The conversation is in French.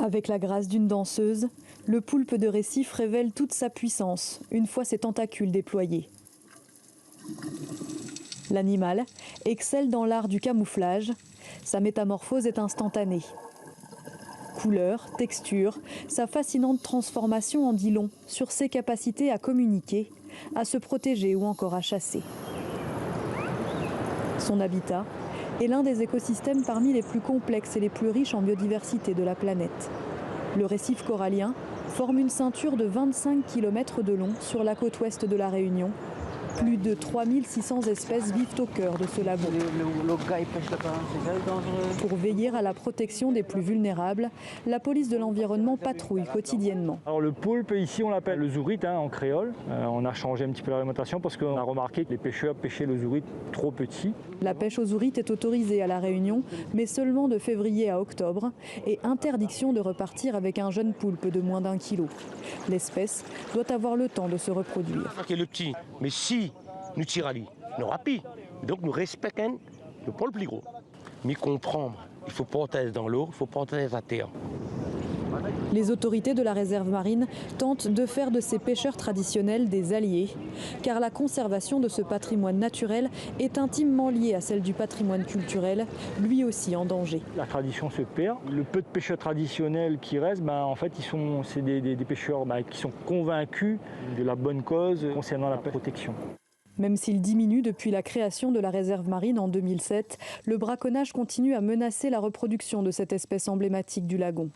Avec la grâce d'une danseuse, le poulpe de récif révèle toute sa puissance une fois ses tentacules déployés. L'animal excelle dans l'art du camouflage. Sa métamorphose est instantanée. Couleur, texture, sa fascinante transformation en dit long sur ses capacités à communiquer, à se protéger ou encore à chasser. Son habitat est l'un des écosystèmes parmi les plus complexes et les plus riches en biodiversité de la planète. Le récif corallien forme une ceinture de 25 km de long sur la côte ouest de la Réunion. Plus de 3600 espèces vivent au cœur de ce lagon. Pour veiller à la protection des plus vulnérables, la police de l'environnement patrouille quotidiennement. Alors le poulpe, ici on l'appelle le zourite en créole. On a changé un petit peu la réglementation parce qu'on a remarqué que les pêcheurs pêchaient le zourite trop petit. La pêche au zourite est autorisée à la Réunion, mais seulement de février à octobre, et interdiction de repartir avec un jeune poulpe de moins d'1 kilo. L'espèce doit avoir le temps de se reproduire. Le petit, mais si nous tirons lui, nous rapide. Donc nous respectons le poil plus gros. Mais comprendre, il faut porter dans l'eau, il faut porter à terre. Les autorités de la réserve marine tentent de faire de ces pêcheurs traditionnels des alliés, car la conservation de ce patrimoine naturel est intimement liée à celle du patrimoine culturel, lui aussi en danger. La tradition se perd. Le peu de pêcheurs traditionnels qui restent, en fait, c'est des pêcheurs qui sont convaincus de la bonne cause concernant la protection. Même s'il diminue depuis la création de la réserve marine en 2007, le braconnage continue à menacer la reproduction de cette espèce emblématique du lagon.